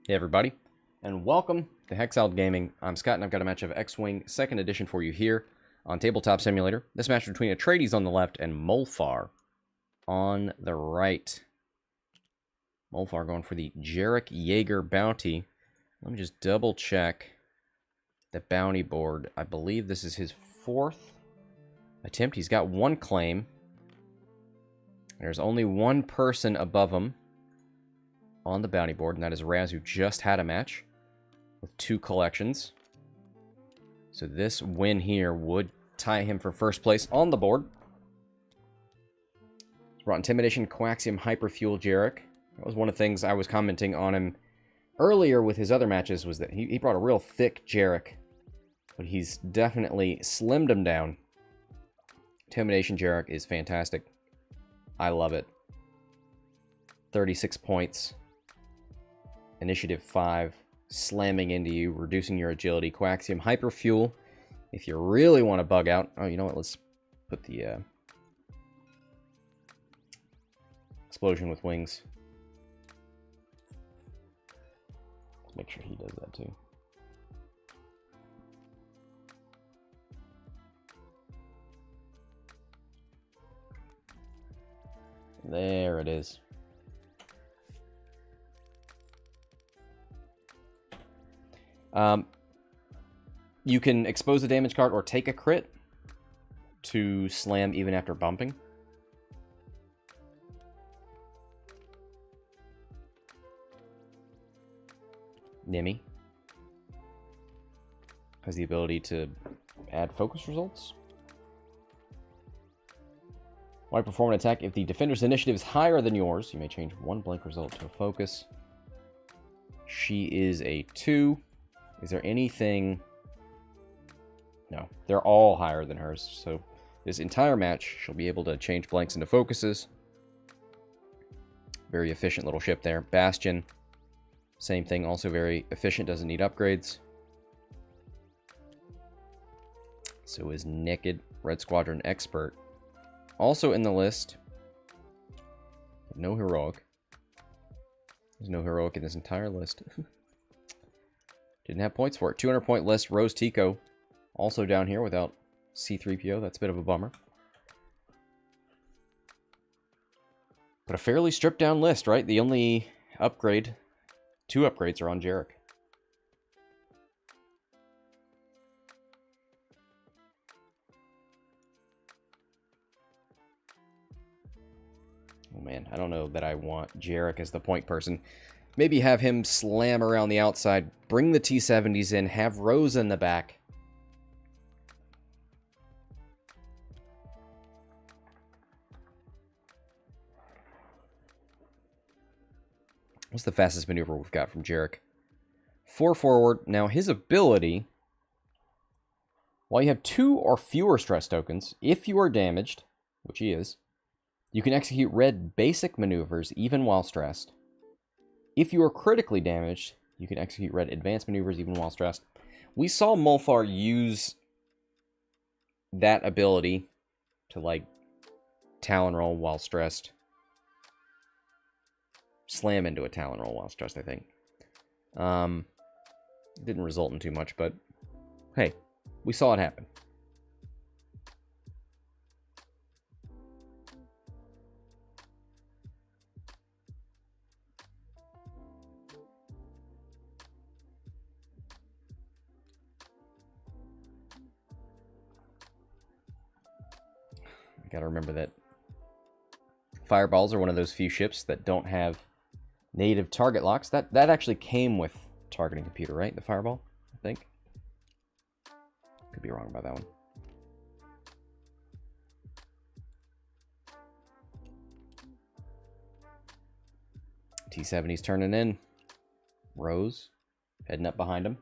Hey everybody, and welcome to Hexiled Gaming. I'm Scott, and I've got a match of X-Wing 2nd Edition for you here on Tabletop Simulator. This match between Atredes on the left and Molfar on the right. Molfar going for the Jarek Yaeger bounty. Let me just double check the bounty board. I believe this is his 4th attempt. He's got 1 claim. There's only 1 person above him on the bounty board, and that is Raz, who just had a match with 2 collections. So this win here would tie him for first place on the board. He's brought Intimidation, Coaxium, Hyperfuel, Jarek. That was one of the things I was commenting on him earlier with his other matches, was that he brought a real thick Jarek, but he's definitely slimmed him down. Intimidation Jarek is fantastic. I love it. 36 points. Initiative 5, slamming into you, reducing your agility. Coaxium, Hyperfuel, if you really want to bug out. Oh, you know what? Let's put the Explosion with Wings. Let's make sure he does that too. There it is. You can expose a damage card or take a crit to slam even after bumping. Nimi has the ability to add focus results. When I perform an attack, if the defender's initiative is higher than yours, you may change 1 blank result to a focus. She is a 2. Is there anything? No, they're all higher than hers. So this entire match, she'll be able to change blanks into focuses. Very efficient little ship there. Bastian, same thing, also very efficient, doesn't need upgrades. So is Naked, Red Squadron Expert. Also in the list, no heroic. There's no heroic in this entire list. Didn't have points for it. 200-point list, Rose Tico. Also down here without C-3PO. That's a bit of a bummer. But a fairly stripped down list, right? The only upgrade, 2 upgrades are on Jarek. Oh man, I don't know that I want Jarek as the point person. Maybe have him slam around the outside, bring the T-70s in, have Rose in the back. What's the fastest maneuver we've got from Jarek? 4 forward. Now, his ability, while you have 2 or fewer stress tokens, if you are damaged, which he is, you can execute red basic maneuvers even while stressed. If you are critically damaged, you can execute red advanced maneuvers even while stressed. We saw Molfar use that ability to, like, Talon roll while stressed. Slam into a Talon roll while stressed, I think. It didn't result in too much, but hey, we saw it happen. Gotta remember that Fireballs are one of those few ships that don't have native target locks. That actually came with targeting computer, right? The Fireball, I think. Could be wrong about that one. T-70's turning in. Rose heading up behind him.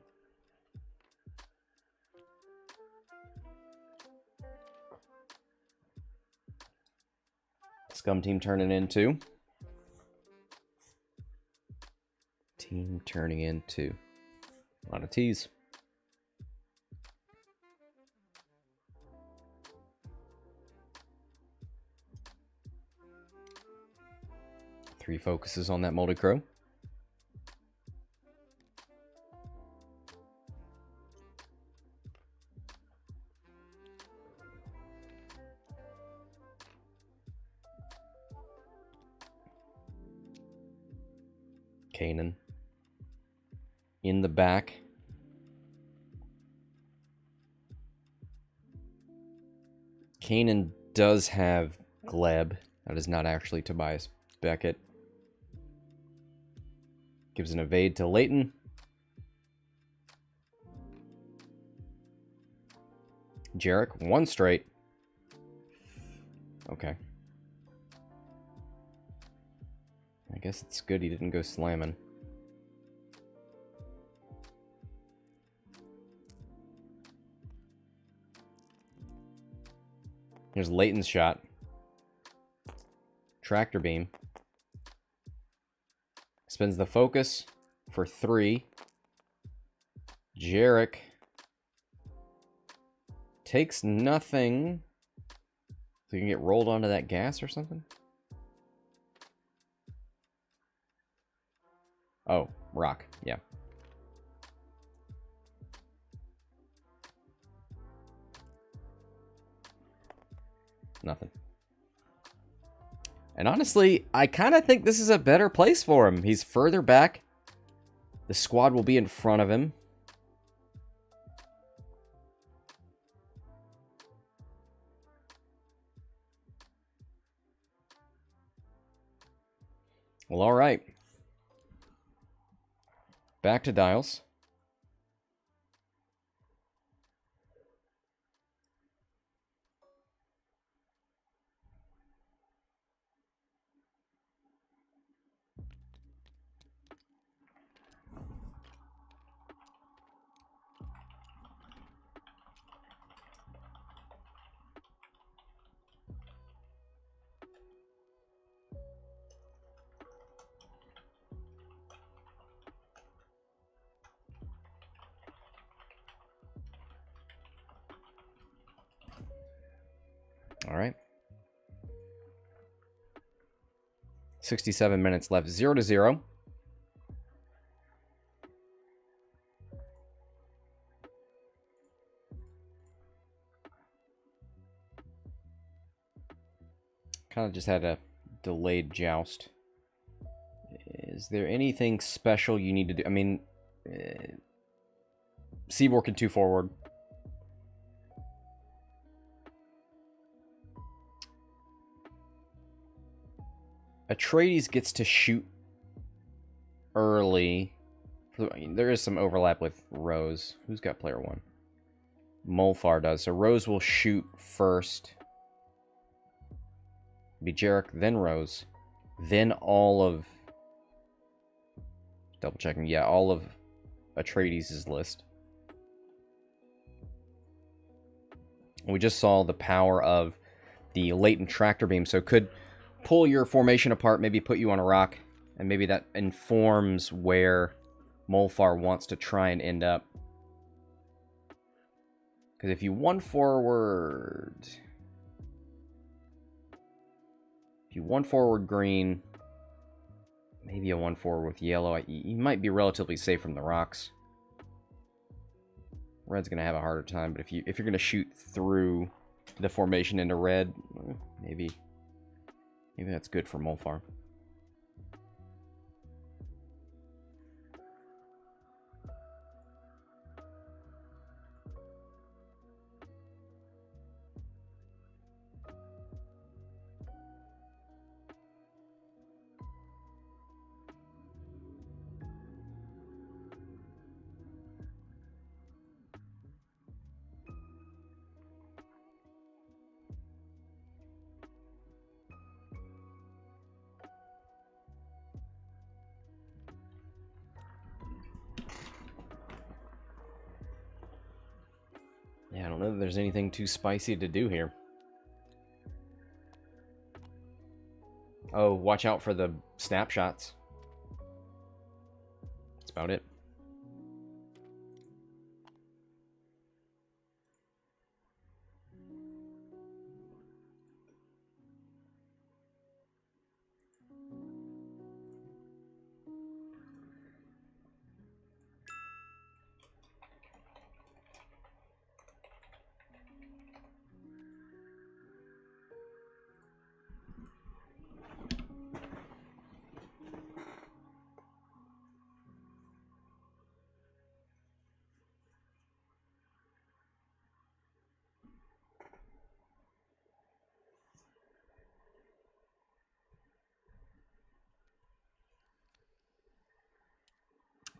Scum team turning in too. Team turning in too. A lot of T's. 3 focuses on that Molded Crow. Kanan. In the back. Kanan does have Gleb. That is not actually Tobias Beckett. Gives an evade to Laetin. Jarek, 1 straight. Okay. I guess it's good he didn't go slamming. Here's Laetin's shot. Tractor beam. Spins the focus for 3. Jarek takes nothing. So you can get rolled onto that gas or something? Oh, rock. Yeah. Nothing. And honestly, I kind of think this is a better place for him. He's further back. The squad will be in front of him. Well, all right. Back to dials. All right. 67 minutes left. 0-0. Kind of just had a delayed joust. Is there anything special you need to do? I mean, Seevor can 2 forward. Atredes gets to shoot early. There is some overlap with Rose. Who's got player 1? Molfar does. So Rose will shoot first. Be Jarek, then Rose. Then all of... Double checking. Yeah, all of Atredes' list. We just saw the power of the latent tractor beam. So could pull your formation apart, maybe put you on a rock, and maybe that informs where Molfar wants to try and end up. Because if you 1 forward... If you 1 forward green, maybe a 1 forward with yellow, you might be relatively safe from the rocks. Red's going to have a harder time, but if you're going to shoot through the formation into red, maybe that's good for Molfar. Yeah, I don't know that there's anything too spicy to do here. Oh, watch out for the snapshots. That's about it.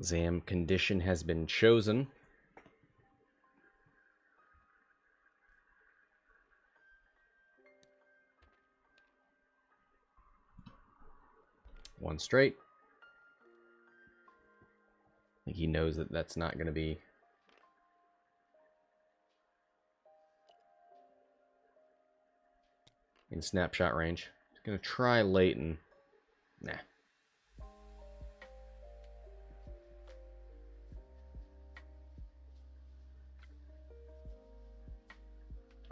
Zam condition has been chosen. One straight. I think he knows that that's not going to be... in snapshot range. He's going to try Laetin. Nah.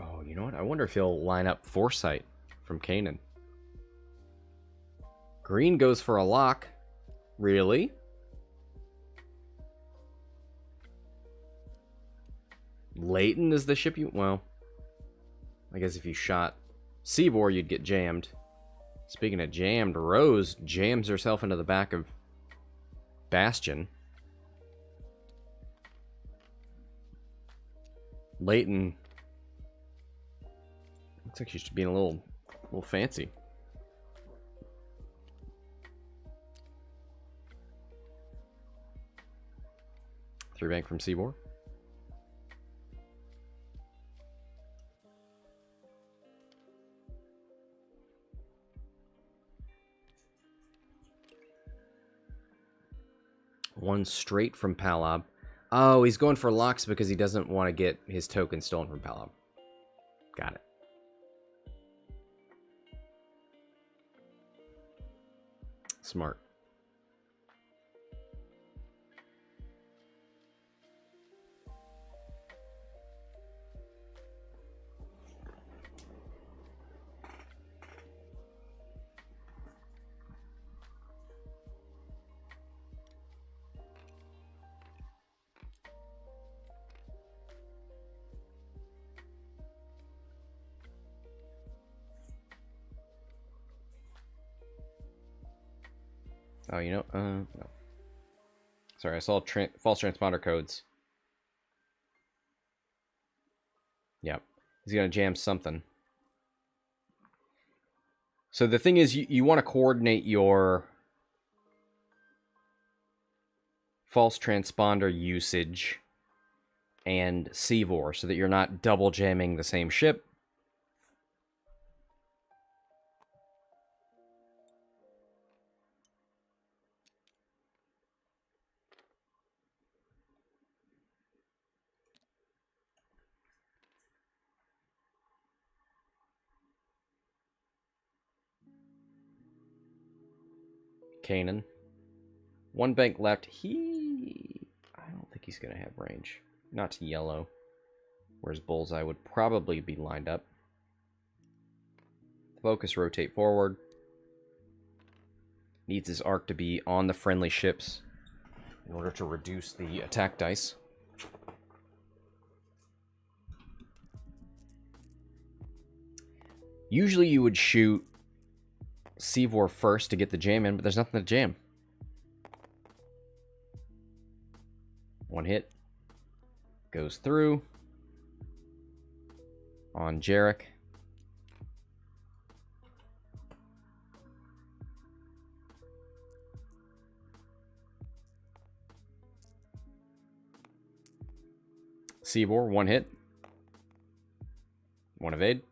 Oh, you know what? I wonder if he'll line up Foresight from Kanan. Green goes for a lock. Really? Laetin is the ship you... Well, I guess if you shot Seevor, you'd get jammed. Speaking of jammed, Rose jams herself into the back of Bastian. Laetin looks like she's being a little fancy. Three bank from Seevor. One straight from Palob. Oh, he's going for locks because he doesn't want to get his token stolen from Palob. Got it. Smart. Oh, you know, no. Sorry, I saw false transponder codes. Yep. He's going to jam something. So the thing is, you want to coordinate your false transponder usage and Seevor so that you're not double jamming the same ship. Kanan. One bank left. I don't think he's going to have range. Not to yellow. Whereas Bullseye would probably be lined up. Focus, rotate forward. Needs his arc to be on the friendly ships in order to reduce the attack dice. Usually you would shoot Seevor first to get the jam in, but there's nothing to jam. One hit. Goes through. On Jarek. Seevor, one hit. One evade.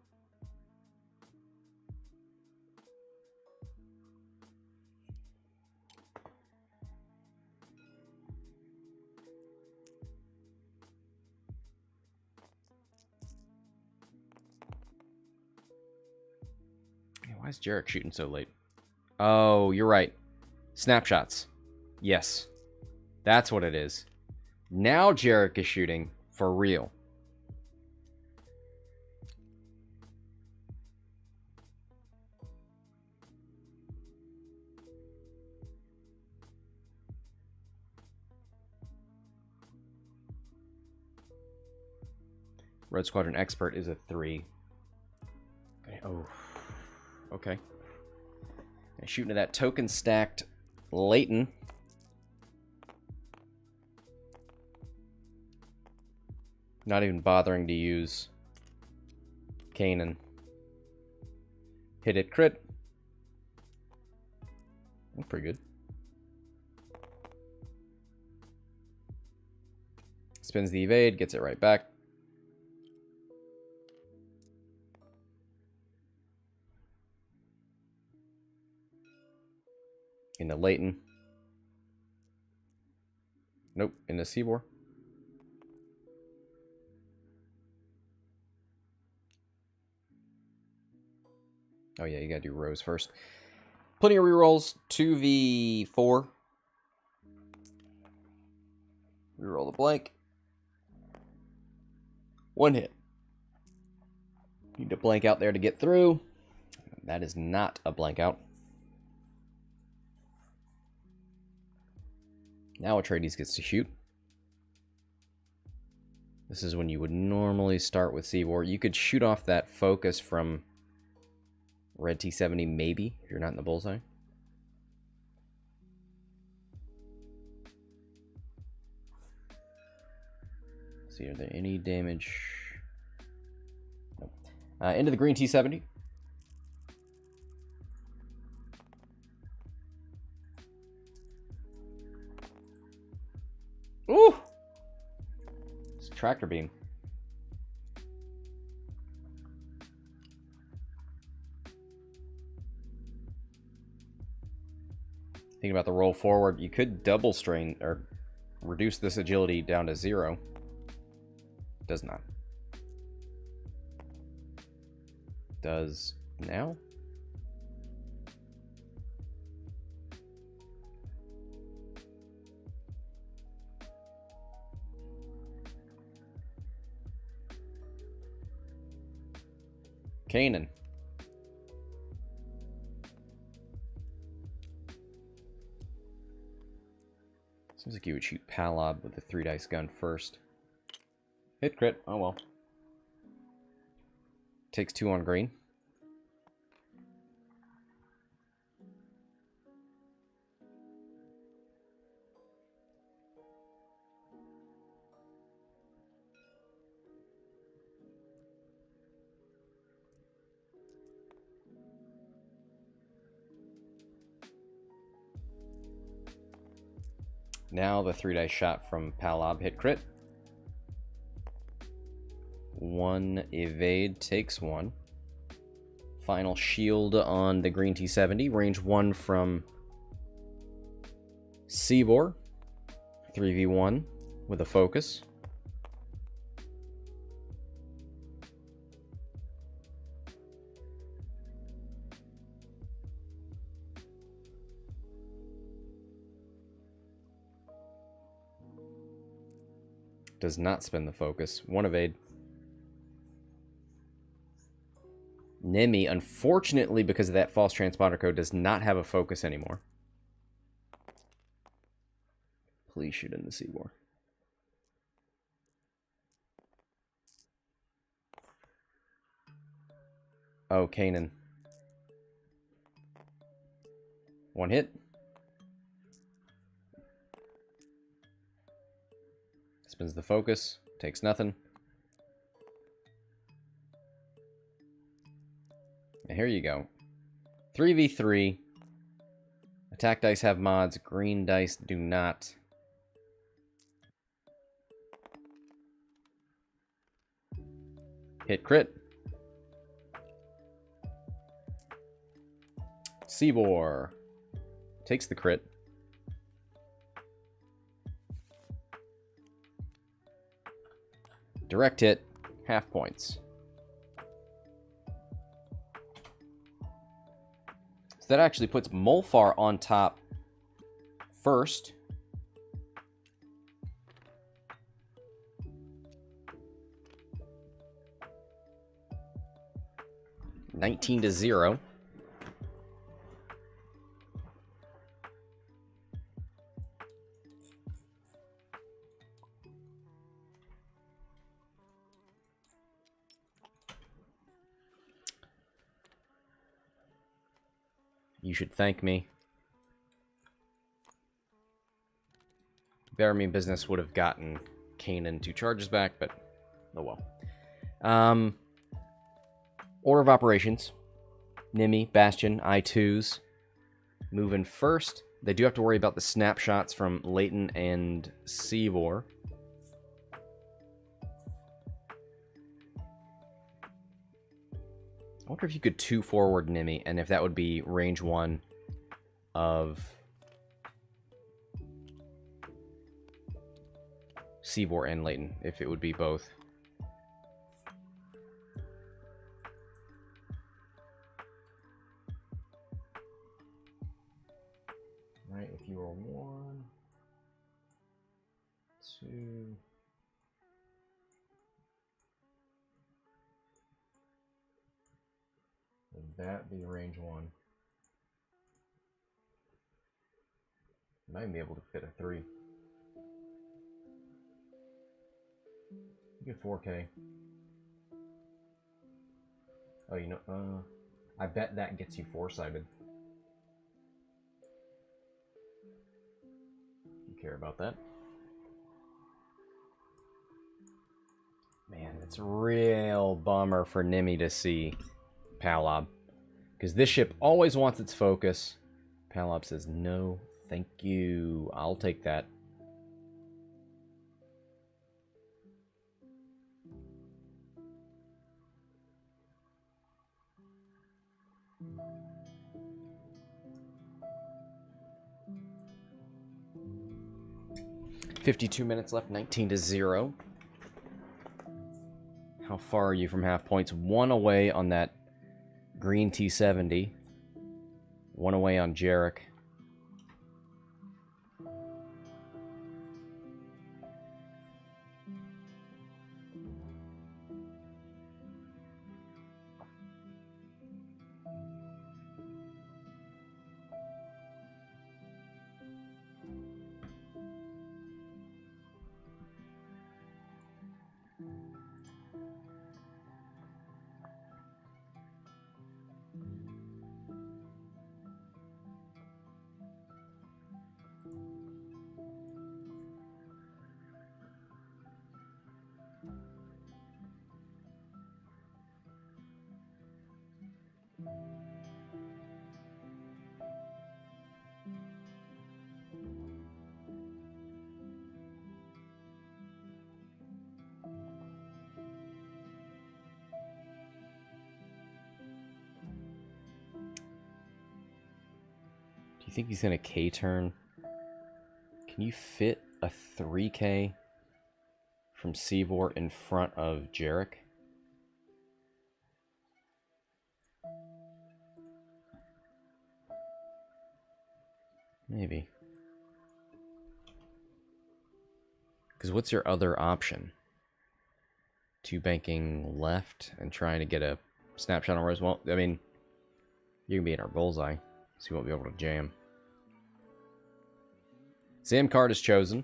Why is Jarek shooting so late? Oh, you're right. Snapshots. Yes. That's what it is. Now Jarek is shooting for real. Red Squadron Expert is a 3. Okay. Oh. Okay. And shooting at that token stacked Laetin. Not even bothering to use Kanan. Hit it, crit. That's pretty good. spins the evade, gets it right back. Into Laetin. Nope, into Seevor. Oh yeah, you gotta do Rose first. Plenty of rerolls. 2v4. Reroll the blank. 1 hit. Need to blank out there to get through. That is not a blank out. Now Atredes gets to shoot. This is when you would normally start with Seevor. You could shoot off that focus from red T70 maybe, if you're not in the bullseye. See, are there any damage? Nope. Into the green T70. Ooh! It's a tractor beam. Thinking about the roll forward, you could double strain or reduce this agility down to 0. Does not. Does now? Kanan. Seems like you would shoot Palob with the 3-dice gun first. Hit crit. Oh well. Takes 2 on green. Now the 3-dice shot from Palob hit crit. 1 evade, takes 1. Final shield on the green T70. Range 1 from Seevor. 3v1 with a focus. Does not spin the focus. 1 evade. Nimi, unfortunately, because of that false transponder code, does not have a focus anymore. Please shoot in the Seevor. Oh, Kanan. 1 hit. Spins the focus. Takes nothing. And here you go. 3v3. Attack dice have mods. Green dice do not. Hit crit. Seevor takes the crit. Direct hit, half points. So that actually puts Molfar on top first. $19-0. You should thank me. Bear Me Business would have gotten Kanan 2 charges back, but oh well. Order of operations. Nimi, Bastian, I2s. Moving first. They do have to worry about the snapshots from Laetin and Seevor. I wonder if you could 2 forward Nimi, and if that would be range 1 of Seevor and Laetin, if it would be both. Right, if you were 1, 2... Would that be range 1? Might even be able to fit a 3. You get 4K. Oh, you know, I bet that gets you 4-sided. You care about that? Man, it's a real bummer for Nimi to see Palob, because this ship always wants its focus. Palob says, no, thank you. I'll take that. $52 minutes left, 19-0. How far are you from half points? 1 away on that green T-70. 1 away on Jarek. Do you think he's going to K-turn? Can you fit a 3K from Seevor in front of Jarek? Maybe. Because what's your other option? 2 banking left and trying to get a snapshot on Rose. Well, I mean, you can be in our bullseye, so you won't be able to jam. Sam card is chosen.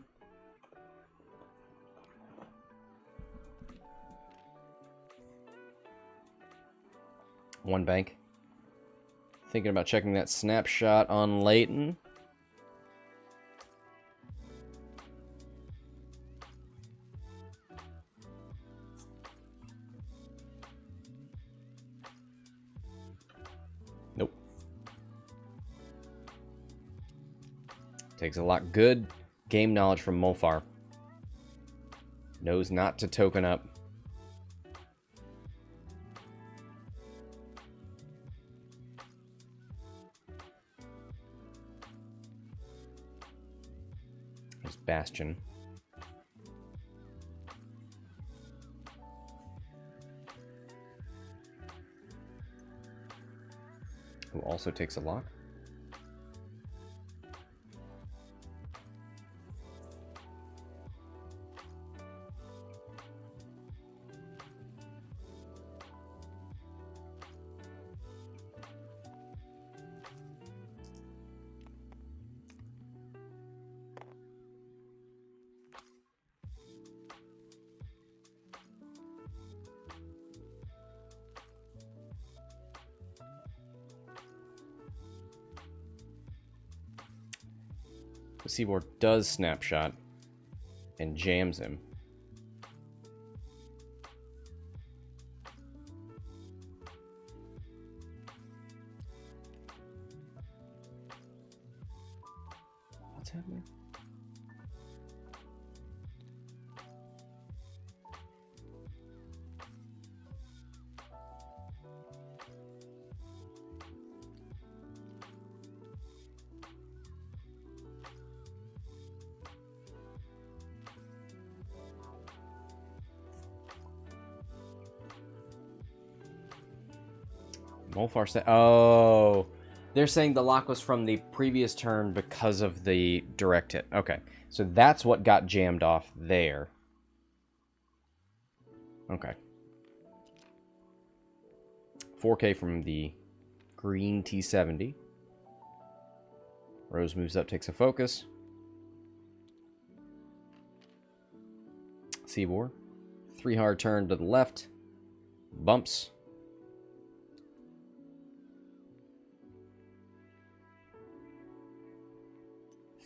One bank. Thinking about checking that snapshot on Laetin. Nope. Takes a lot. Good game knowledge from Molfar. Knows not to token up. There's Bastian. Who also takes a lock. Seevor does snapshot and jams him. What's happening? Molfar said, oh, they're saying the lock was from the previous turn because of the direct hit. Okay, so that's what got jammed off there. Okay. 4K from the green T70. Rose moves up, takes a focus. Seevor. 3 hard turn to the left. Bumps.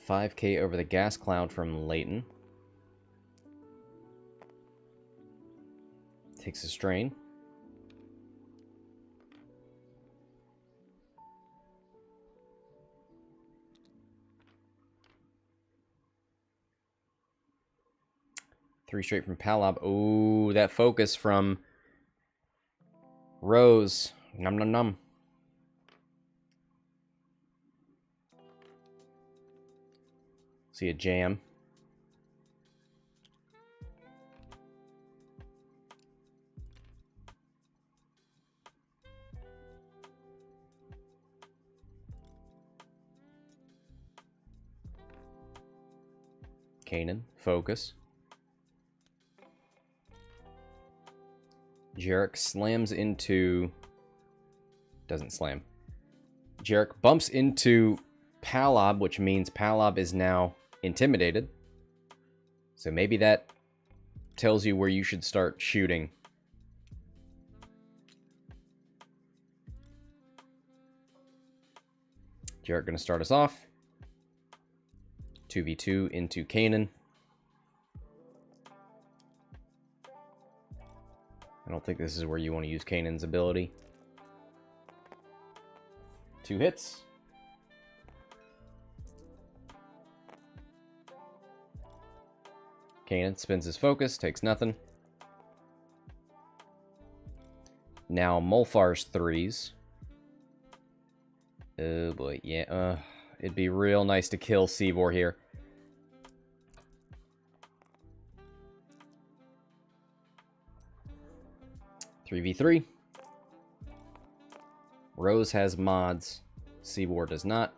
$5K over the gas cloud from Laetin. Takes a strain. Three straight from Palob. Oh, that focus from Rose. Num num num. See a jam. Kanan, focus. Jarek slams into... Doesn't slam. Jarek bumps into Palob, which means Palob is now intimidated. So maybe that tells you where you should start shooting. Jarek going to start us off. 2v2 into Kanan. I don't think this is where you want to use Kanan's ability. 2 hits. Kanan spins his focus, takes nothing. Now Molfar's 3s. Oh boy, yeah, it'd be real nice to kill Seevor here. "3v3. Rose has mods. Seevor does not.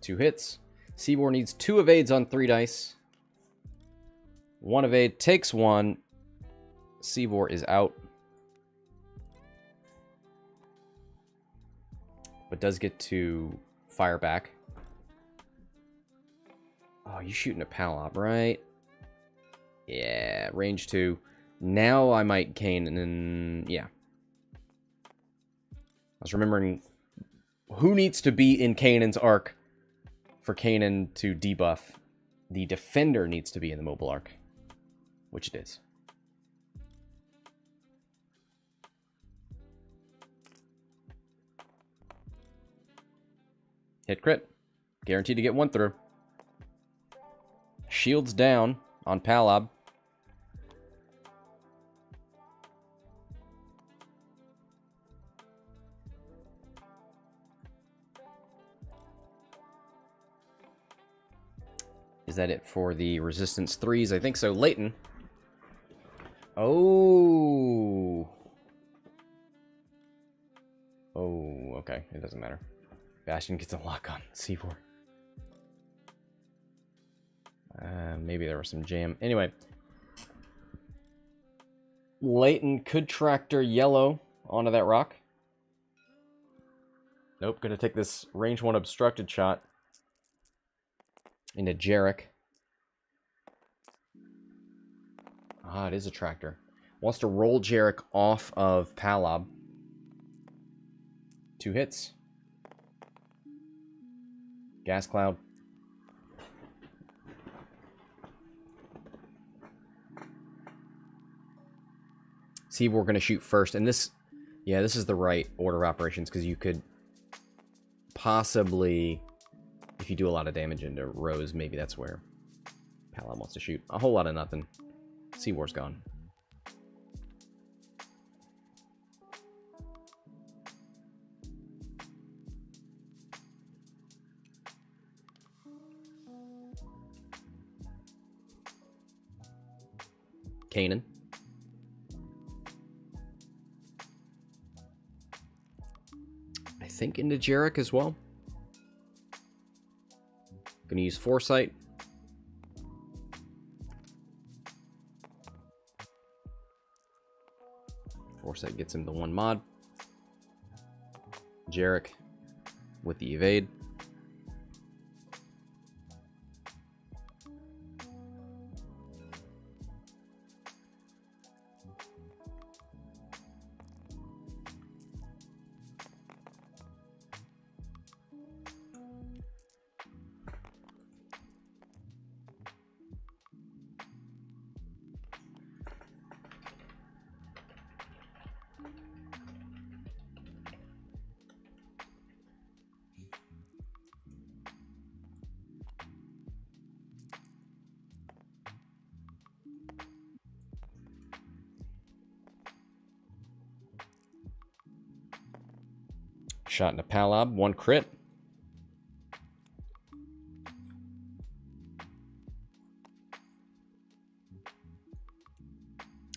2 hits. Seevor needs 2 evades on 3 dice. 1 evade takes 1. Seevor is out. But does get to fire back. Oh, you shooting a Palob, right? Yeah, range 2. Now I might Kanan, yeah. I was remembering who needs to be in Kanan's arc for Kanan to debuff. The defender needs to be in the mobile arc, which it is. Hit crit. Guaranteed to get 1 through. Shields down on Palob. Is that it for the resistance 3s? I think so. Laetin. Oh. Oh, okay. It doesn't matter. Bastian gets a lock on Seevor. Maybe there was some jam. Anyway. Laetin could tractor yellow onto that rock. Nope, gonna take this range 1 obstructed shot into Jarek. Ah, it is a tractor. Wants to roll Jarek off of Palob. 2 hits. Gas cloud. Seevor going to shoot first, and this, yeah, this is the right order of operations, because you could possibly, if you do a lot of damage into Rose, maybe that's where Palob wants to shoot. A whole lot of nothing. Seevor's gone. Kanan. think into Jarek as well. Gonna use Foresight. Foresight gets him the 1 mod. Jarek with the evade. Shot into Palob, 1 crit.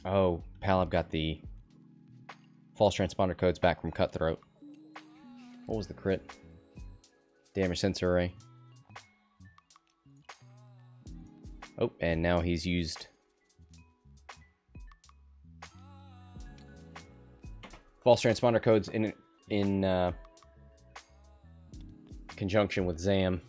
Oh, Palob got the false transponder codes back from Cutthroat. What was the crit? Damage sensor array. Oh, and now he's used false transponder codes in conjunction with Zam.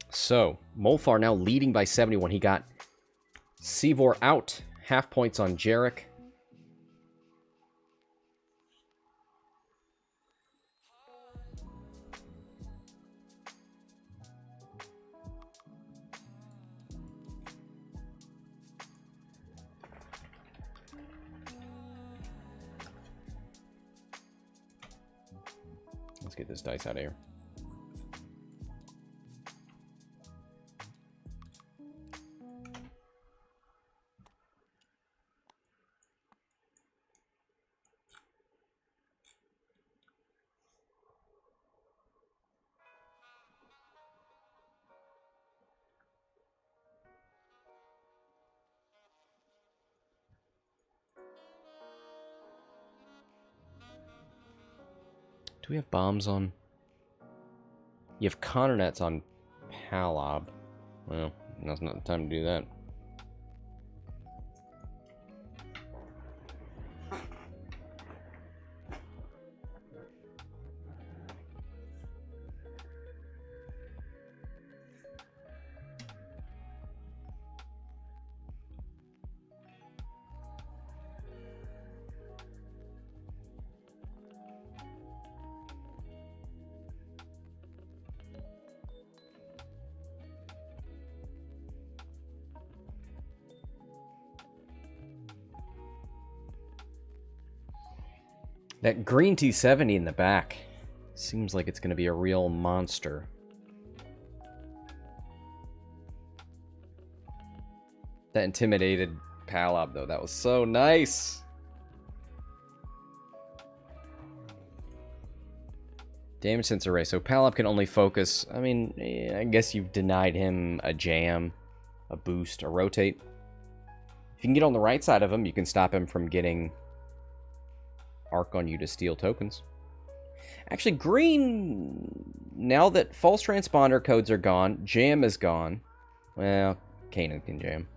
So, Molfar now leading by 71. He got Seevor out. Half points on Jarek. Let's get this dice out of here. Do we have bombs on? You have Conanets on Palob. Well, now's not the time to do that. That green T-70 in the back seems like it's going to be a real monster. That intimidated Palob, though. That was so nice. Damage sensor array. So Palob can only focus. I mean, I guess you've denied him a jam, a boost, a rotate. If you can get on the right side of him, you can stop him from getting arc on you to steal tokens. Actually, green, now that false transponder codes are gone, jam is gone. Well, Kanan can jam.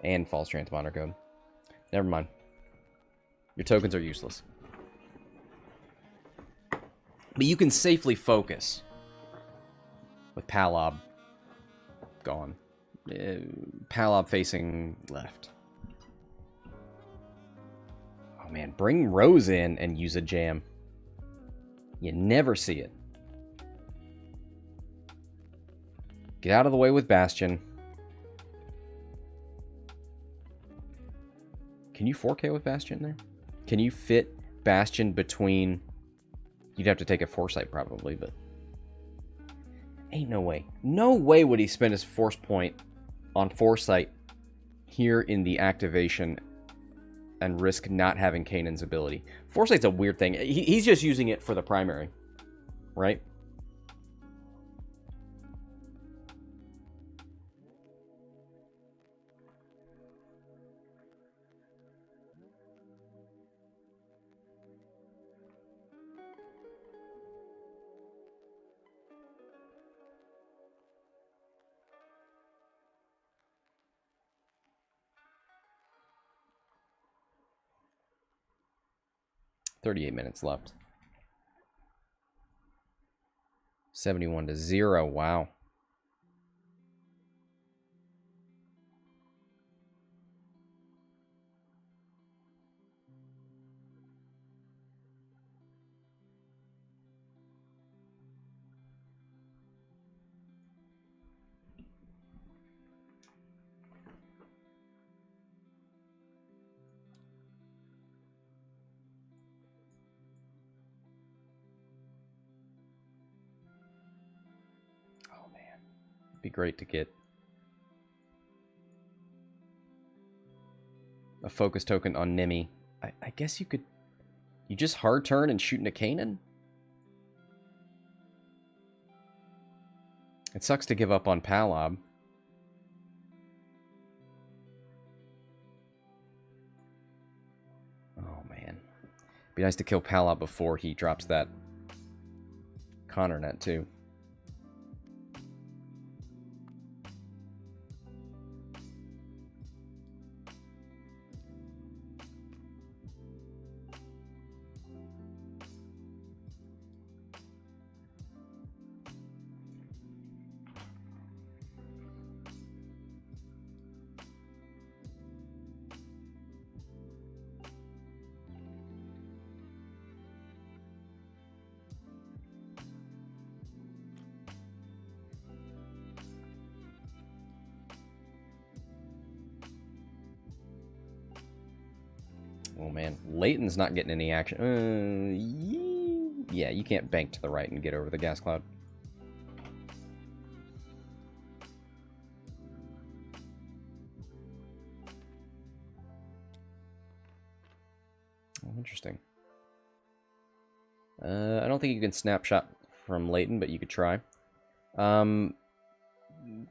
And false transponder code. Never mind. Your tokens are useless. But you can safely focus with Palob gone. Palob facing left. Oh man, bring Rose in and use a jam. You never see it. Get out of the way with Bastian. Can you 4K with Bastian there? Can you fit Bastian between... You'd have to take a Foresight probably, but... Ain't no way. No way would he spend his Force point on Foresight here in the activation and risk not having Kanan's ability. Foresight's a weird thing. He's just using it for the primary, right? $38 minutes left. 71-0. Wow. Be great to get a focus token on Nimi. I guess you could... You just hard turn and shoot into Kanan? It sucks to give up on Palob. Oh, man. Be nice to kill Palob before he drops that Connor net, too. Oh man, Laetin's not getting any action. Yeah, you can't bank to the right and get over the gas cloud. Oh, interesting. I don't think you can snapshot from Laetin, but you could try.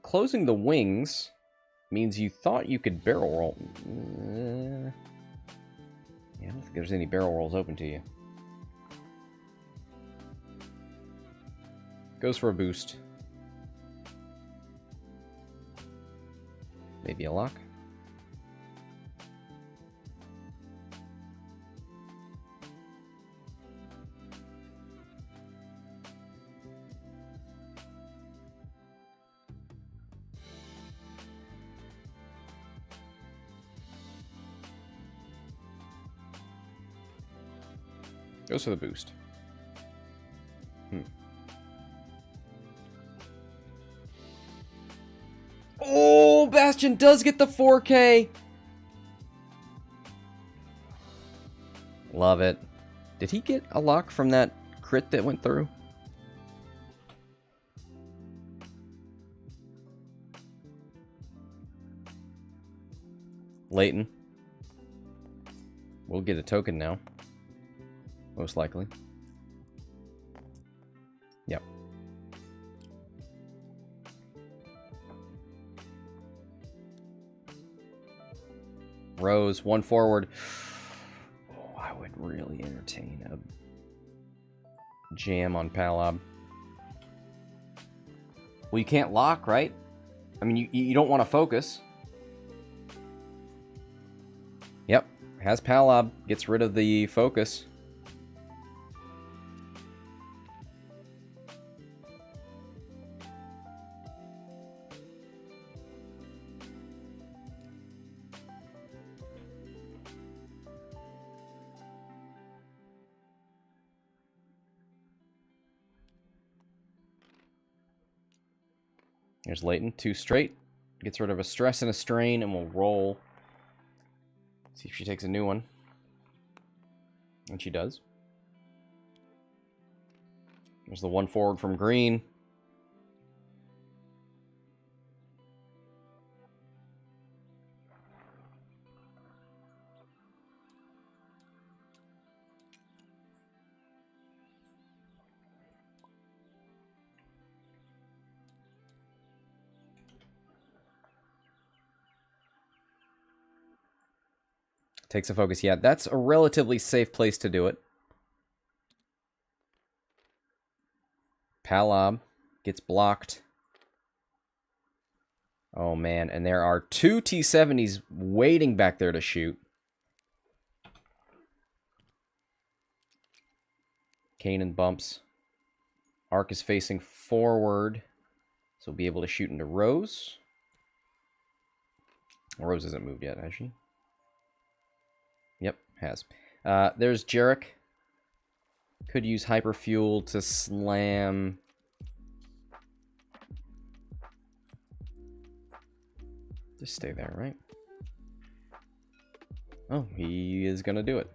Closing the wings means you thought you could barrel roll. Yeah, I don't think there's any barrel rolls open to you. Goes for a boost. Maybe a lock. Goes for the boost. Oh, Bastian does get the 4K. Love it. Did he get a lock from that crit that went through? Laetin. We'll get a token now. Most likely. Yep. Rose, one forward. Oh, I would really entertain a jam on Palob. Well, you can't lock, right? I mean, you don't want to focus. Yep. Has Palob. Gets rid of the focus. Here's Laetin, 2 straight. Gets rid of a stress and a strain, and we'll roll. See if she takes a new one. And she does. There's the one forward from green. Takes a focus. Yeah, that's a relatively safe place to do it. Palob gets blocked. Oh, man. And there are 2 T-70s waiting back there to shoot. Kanan bumps. Arc is facing forward. So we'll be able to shoot into Rose. Rose hasn't moved yet, has she? Yep, has. There's Jarek. Could use hyperfuel to slam. Just stay there, right? Oh, he is going to do it.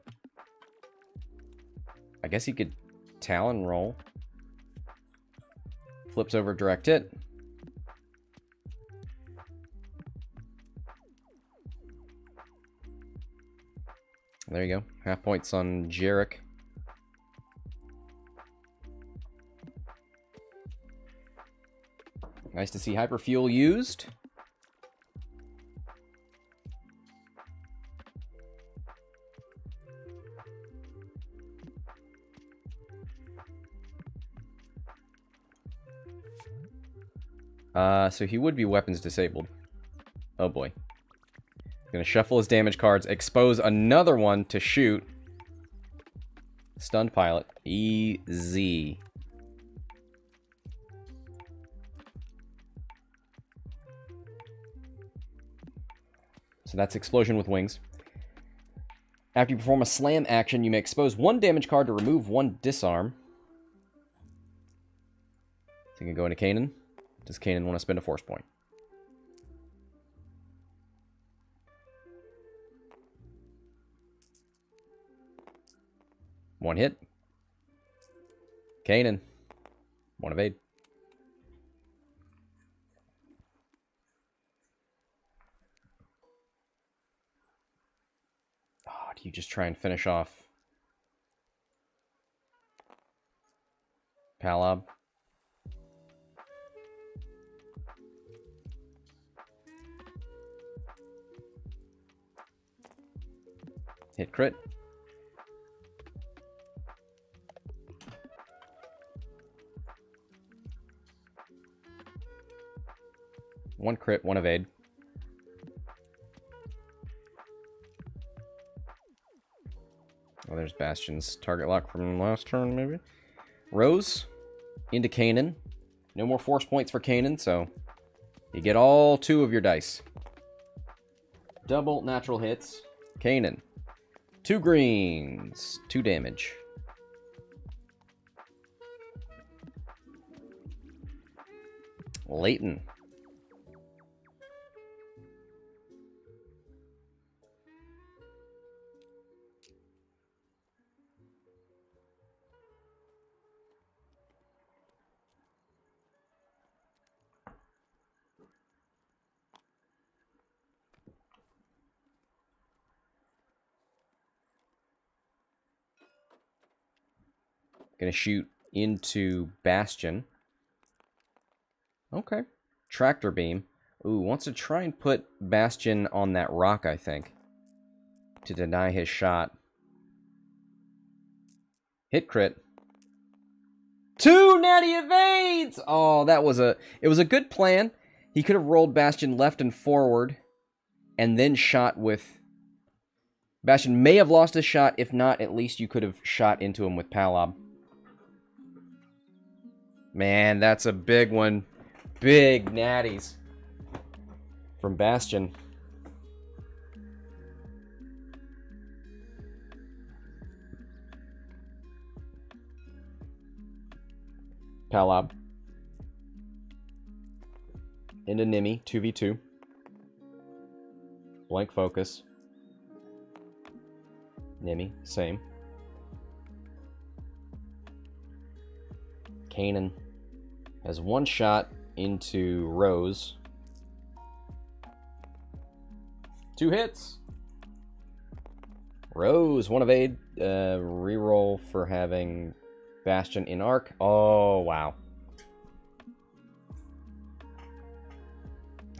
I guess he could Talon roll. Flips over direct hit. There you go. Half points on Jarek. Nice to see hyperfuel used. So he would be weapons disabled. Oh boy. Gonna shuffle his damage cards, expose another one to shoot. Stunned pilot. Easy. So that's explosion with wings. After you perform a slam action, you may expose 1 damage card to remove 1 disarm. So you can go into Kanan. Does Kanan want to spend a force point? One hit. Kanan. 1 evade. Oh, do you just try and finish off Palob? Hit crit. One crit, 1 evade. Oh, there's Bastian's target lock from last turn, maybe. Rose into Kanan. No more force points for Kanan, so you get all 2 of your dice. Double natural hits. Kanan. 2 greens. 2 damage. Laetin. Gonna shoot into Bastian. Okay. Tractor beam. Ooh, wants to try and put Bastian on that rock, I think, to deny his shot. Hit crit. 2 natty evades! Oh, it was a good plan. He could have rolled Bastian left and forward and then shot with... Bastian may have lost his shot. If not, at least you could have shot into him with Palob. Man, that's a big one. Big natties from Bastian. Palob. Into Nimi, 2v2. Blank focus. Nimi, same. Kanan has 1 shot into Rose. 2 hits. Rose, 1 evade. Reroll for having Bastian in arc. Oh, wow.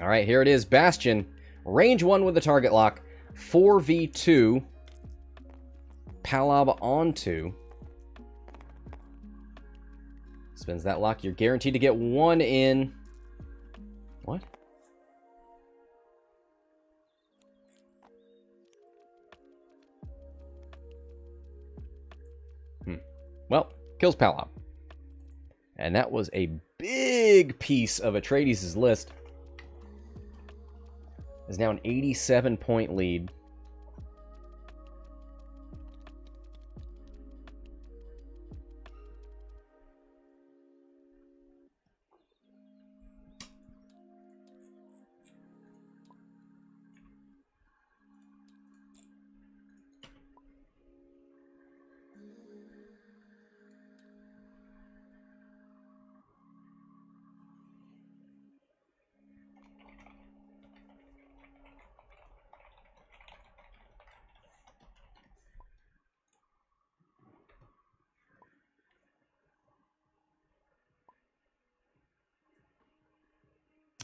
Alright, here it is. Bastian. Range 1 with the target lock. 4v2. Palob onto. Spins that lock. You're guaranteed to get one in. What? Well, kills Palob. And that was a big piece of Atredes' list. Is now an 87-point lead.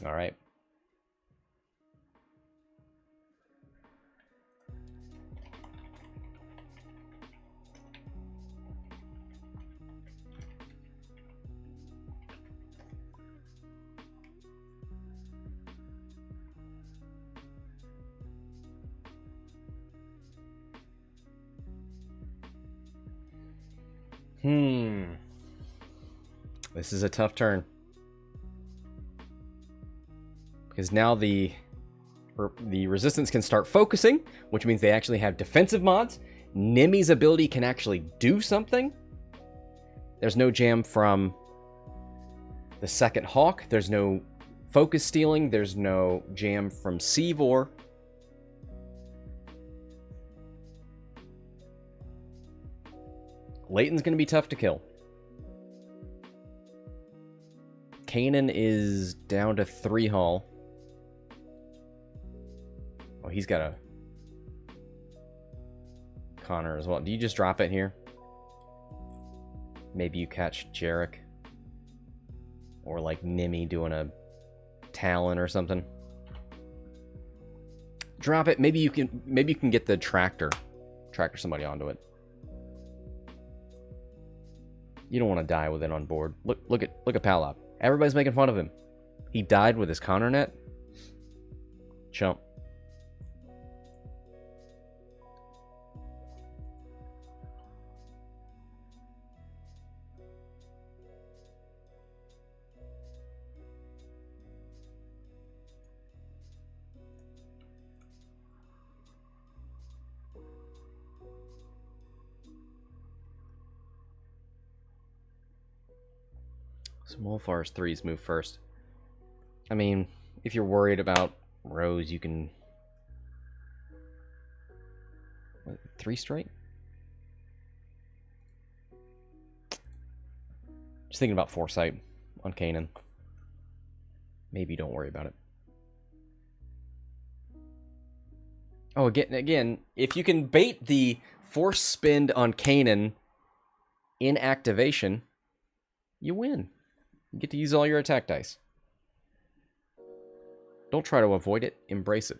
All right. This is a tough turn. Because now the resistance can start focusing, which means they actually have defensive mods. Nimi's ability can actually do something. There's no jam from the second Hawk. There's no focus stealing. There's no jam from Seevor. Laetin's going to be tough to kill. Kanan is down to 3 hull. Oh, he's got a Connor as well. Do you just drop it here? Maybe you catch Jarek. Or like Nimi doing a Talon or something. Drop it. Maybe you can get the tractor somebody onto it. You don't want to die with it on board. Look at Palob. Everybody's making fun of him. He died with his Connor net. Chump. So Molfar's 3s move first. I mean, if you're worried about Rose, you can... What, 3 straight? Just thinking about foresight on Kanan. Maybe don't worry about it. Oh, again, if you can bait the force spin on Kanan in activation, you win. You get to use all your attack dice. Don't try to avoid it. Embrace it.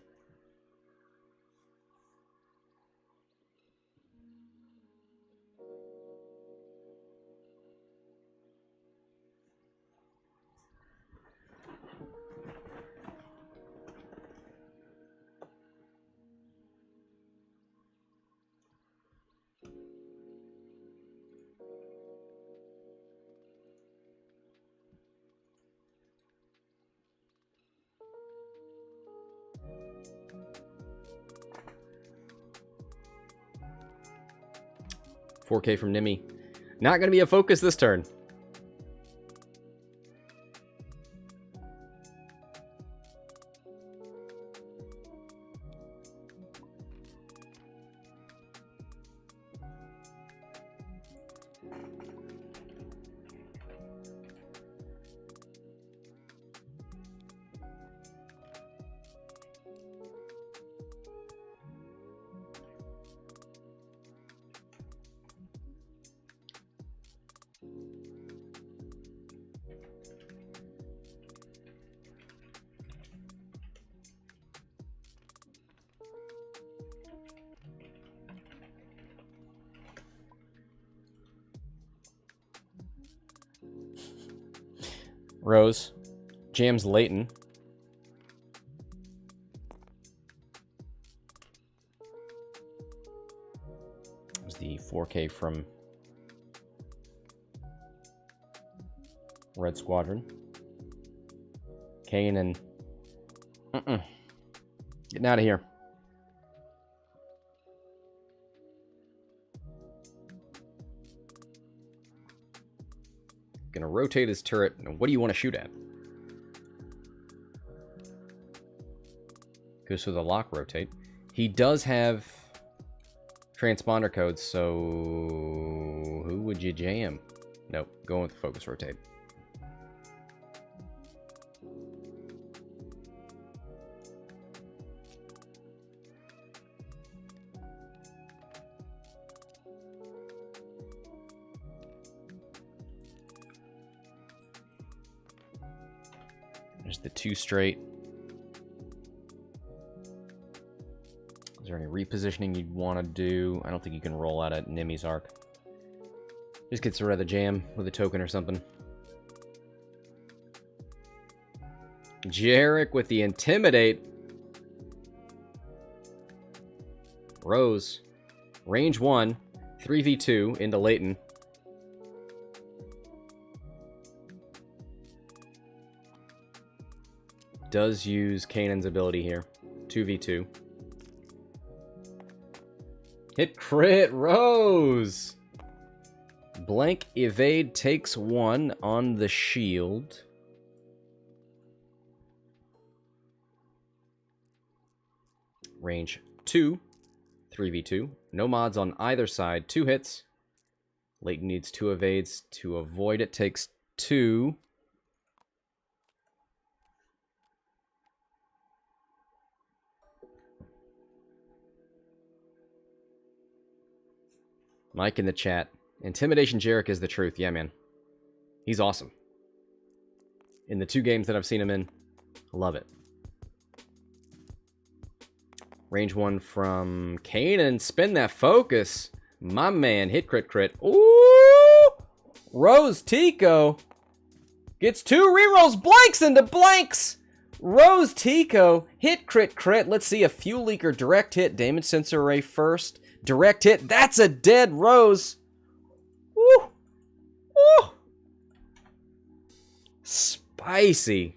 $4K from Nimi. Not going to be a focus this turn. Rose. Jams Laetin. There's the 4K from Red Squadron. Kanan. Getting out of here. Gonna rotate his turret. And what do you want to shoot at? Goes for the lock rotate. He does have transponder codes, so who would you jam? Nope, going with the focus rotate. There's the 2 straight. Is there any repositioning you'd want to do? I don't think you can roll out at Nimi's arc. Just gets rid of the jam with a token or something. Jarek with the intimidate. Rose. Range 1. 3v2 into Laetin. Does use Kanan's ability here. 2v2. Hit crit Rose! Blank evade takes 1 on the shield. Range 2. 3v2. No mods on either side. 2 hits. Laetin needs 2 evades to avoid it. Takes 2. Mike in the chat. Intimidation Jarek is the truth. Yeah, man. He's awesome. In the 2 games that I've seen him in, I love it. Range 1 from Kanan. Spin that focus. My man. Hit crit crit. Ooh! Rose Tico gets 2 rerolls. Blanks into blanks. Rose Tico. Hit crit crit. Let's see a fuel leaker direct hit. Damage sensor array first. Direct hit. That's a dead Rose. Woo! Woo! Spicy.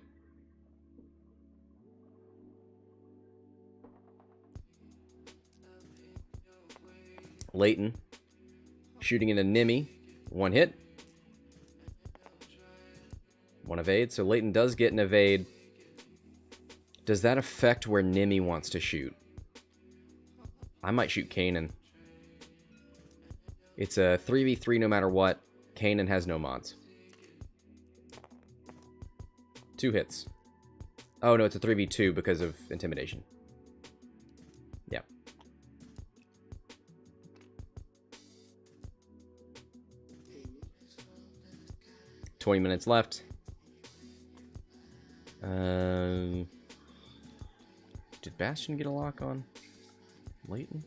Laetin. Shooting into Nimi. 1 hit. 1 evade. So Laetin does get an evade. Does that affect where Nimi wants to shoot? I might shoot Kanan. It's a 3v3 no matter what. Kanan has no mods. 2 hits. Oh no, it's a 3v2 because of intimidation. Yeah. $20 minutes left. Did Bastian get a lock on Laetin?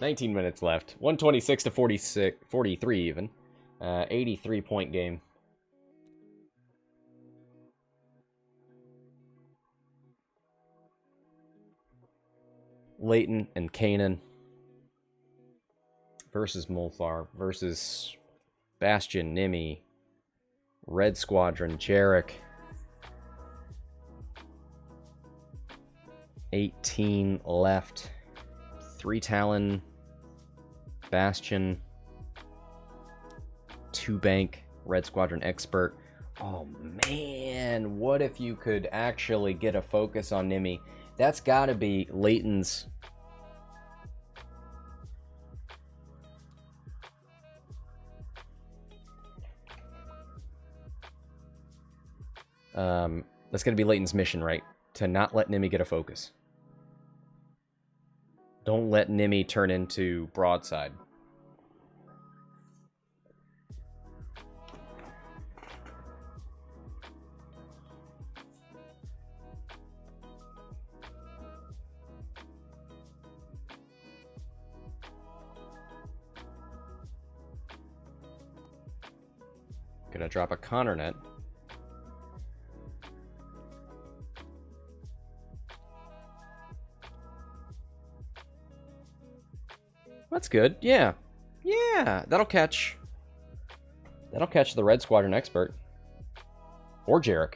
$19 minutes left. 126 to 43 even. 83-point game. Laetin and Kanan versus Molfar versus Bastian, Nimi, Red Squadron, Jarek. 18 left. 3 Talon, Bastian, 2-bank Red Squadron expert. Oh man, what if you could actually get a focus on Nimi? That's got to be Laetin's. That's going to be Laetin's mission, right? To not let Nimi get a focus. Don't let Nimi turn into broadside. Gonna drop a Connor net. That's good. Yeah. Yeah. That'll catch the Red Squadron expert. Or Jarek.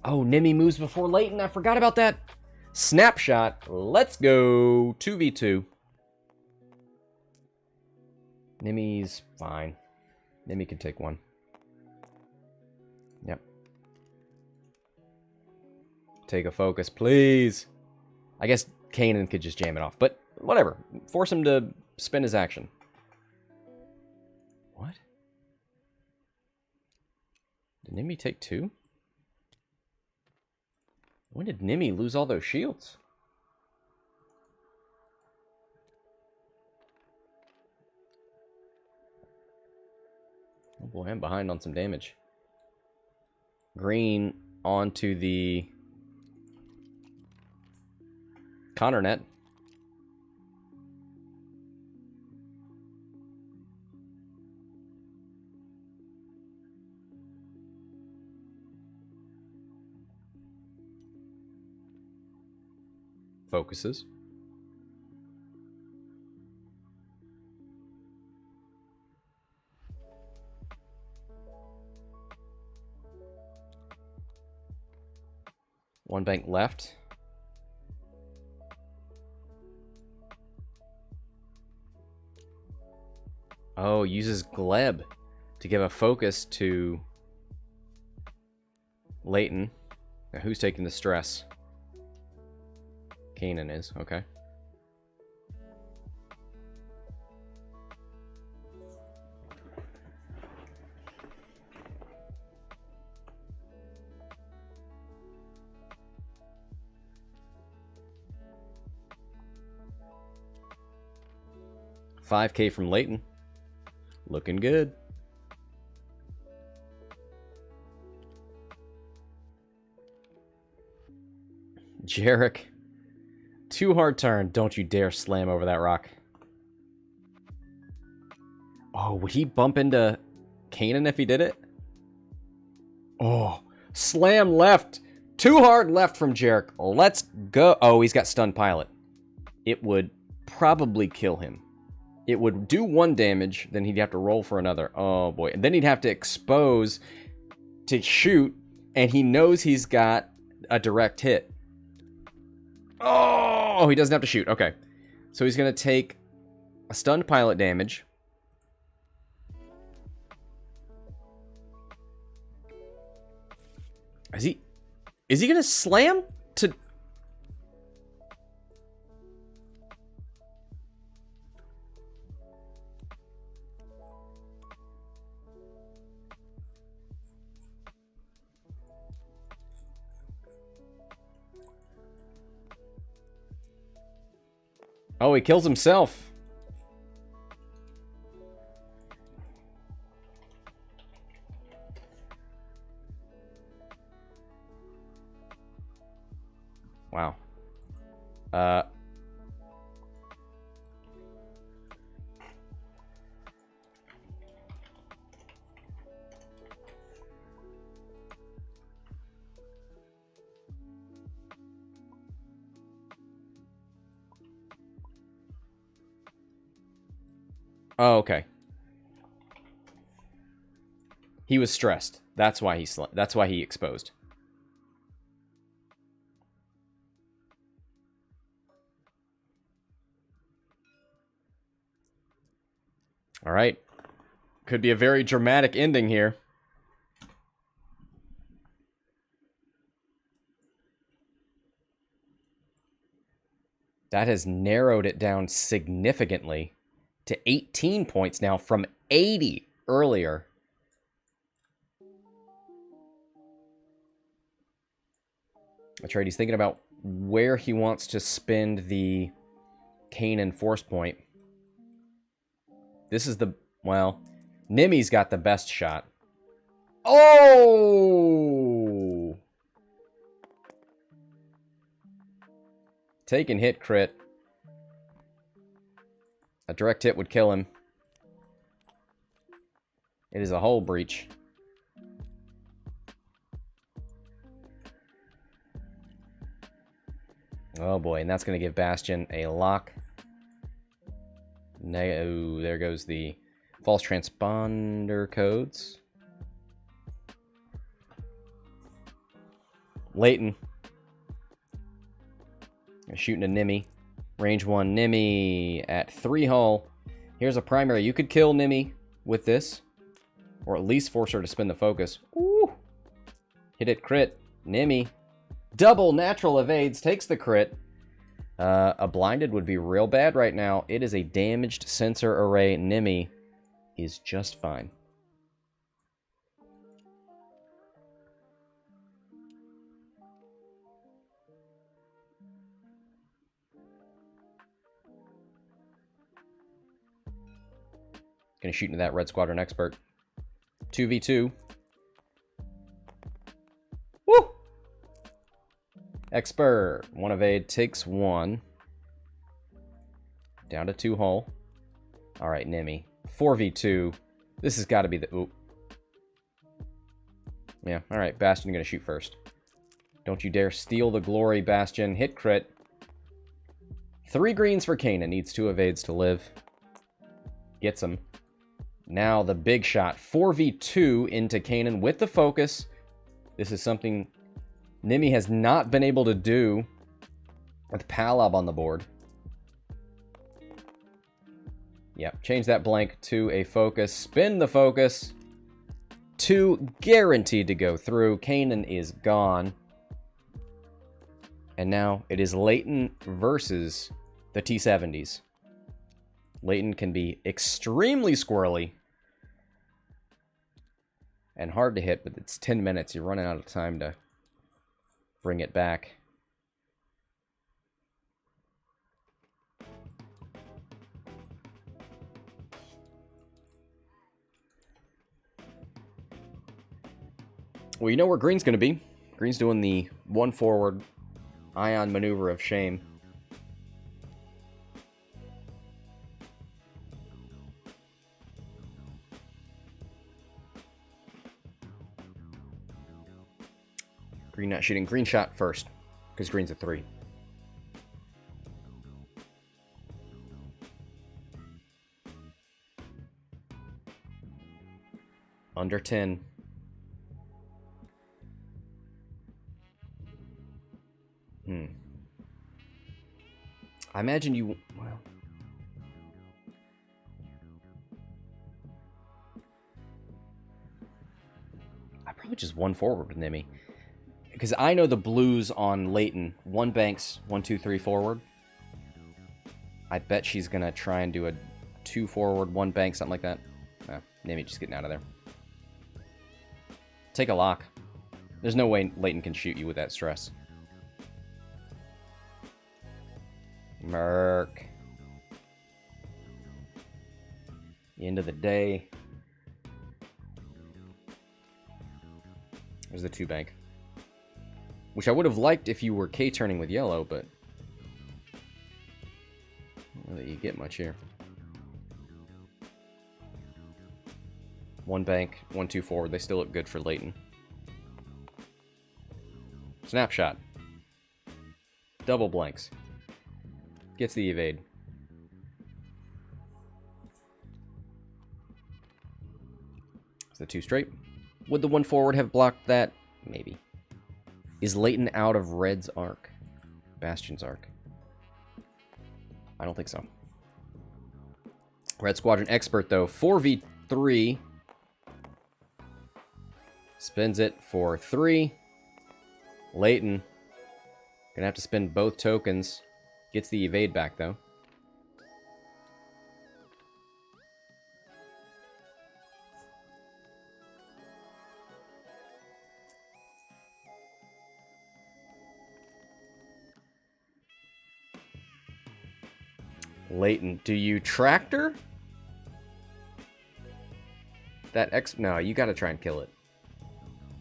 Oh, Nimi moves before Laetin. I forgot about that. Snapshot. Let's go. 2v2. Nimi's fine. Nimi can take one. Yep. Take a focus, please. I guess Kanan could just jam it off, but whatever. Force him to spin his action. What? Did Nimi take 2? When did Nimi lose all those shields? Oh boy, I'm behind on some damage. Green onto the Connor net. Focuses. One bank left. Oh, uses Gleb to give a focus to Laetin. Now, who's taking the stress? Kanan is, okay. $5K from Laetin. Looking good. Jarek. 2 hard turn. Don't you dare slam over that rock. Oh, would he bump into Kanan if he did it? Oh, slam left. 2 hard left from Jarek. Let's go. Oh, he's got stun pilot. It would probably kill him. It would do 1 damage, then he'd have to roll for another. Oh, boy. And then he'd have to expose to shoot, and he knows he's got a direct hit. Oh, he doesn't have to shoot. Okay. So he's going to take a stunned pilot damage. Is he going to slam to... Oh, he kills himself. Wow. Oh, okay. He was stressed. That's why he exposed. All right. Could be a very dramatic ending here. That has narrowed it down significantly to 18 points now from 80 earlier. Atredes thinking about where he wants to spend the Kanan force point. This is the... well, Nimi's got the best shot. Oh! Take and hit crit. A direct hit would kill him. It is a hull breach. Oh boy, and that's going to give Bastian a lock. Oh, there goes the false transponder codes. Laetin. Shooting a Nimi. Range 1 Nimi at 3 hull. Here's a primary. You could kill Nimi with this. Or at least force her to spin the focus. Ooh. Hit it crit. Nimi. Double natural evades. Takes the crit. A blinded would be real bad right now. It is a damaged sensor array. Nimi is just fine. Gonna shoot into that Red Squadron expert. 2v2. Woo! Expert. 1 evade. Takes 1. Down to 2 hull. Alright, Nimi. 4v2. This has got to be the... oop. Yeah, alright. Bastian gonna shoot first. Don't you dare steal the glory, Bastian. Hit crit. 3 greens for Kanan. Needs 2 evades to live. Gets him. Now the big shot. 4v2 into Kanan with the focus. This is something Nimi has not been able to do with Palob on the board. Yep, change that blank to a focus. Spin the focus. 2 guaranteed to go through. Kanan is gone. And now it is Laetin versus the T-70s. Laetin can be extremely squirrely and hard to hit, but it's 10 minutes. You're running out of time to bring it back. Well, you know where Green's going to be. Green's doing the 1 forward ion maneuver of shame. Green not shooting. Green shot first, because Green's a 3. Under 10. I imagine you... well... I probably just 1 forward with Nimi. Because I know the blues on Laetin. 1 banks, 1, 2, 3 forward. I bet she's going to try and do a 2 forward, 1 bank, something like that. Nimi just getting out of there. Take a lock. There's no way Laetin can shoot you with that stress. Merc. The end of the day. There's the 2 bank. Which I would have liked if you were K-turning with yellow, but... I don't know that you get much here. 1 bank, 1, 2 forward. They still look good for Laetin. Snapshot. Double blanks. Gets the evade. It's the 2 straight. Would the 1 forward have blocked that? Maybe. Is Laetin out of Red's arc? Bastian's arc? I don't think so. Red Squadron Expert, though, 4v3. Spins it for 3. Laetin. Gonna have to spend both tokens. Gets the evade back, though. Laetin, do you tractor? That X... No, you gotta try and kill it.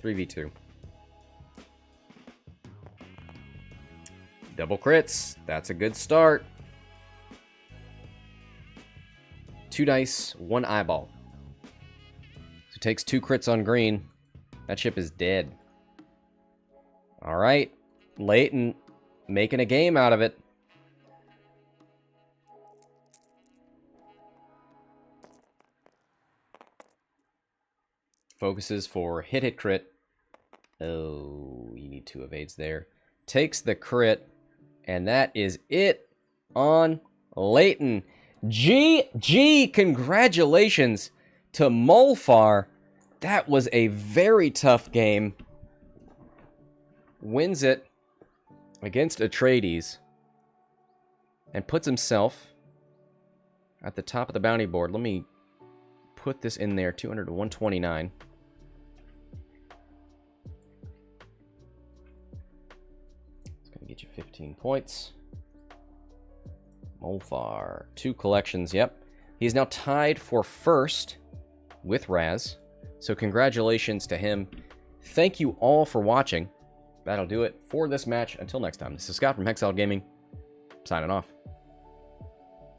3v2. Double crits. That's a good start. 2 dice, 1 eyeball. So it takes 2 crits on green. That ship is dead. Alright. Laetin making a game out of it. Focuses for hit crit. Oh, you need 2 evades there. Takes the crit. And that is it on Laetin. GG! Congratulations to Molfar. That was a very tough game. Wins it against Atredes. And puts himself at the top of the bounty board. Let me put this in there. 200 to 129. Get you 15 points. Molfar. 2 collections, yep. He's now tied for first with Raz. So congratulations to him. Thank you all for watching. That'll do it for this match. Until next time, this is Scott from Hexiled Gaming, signing off.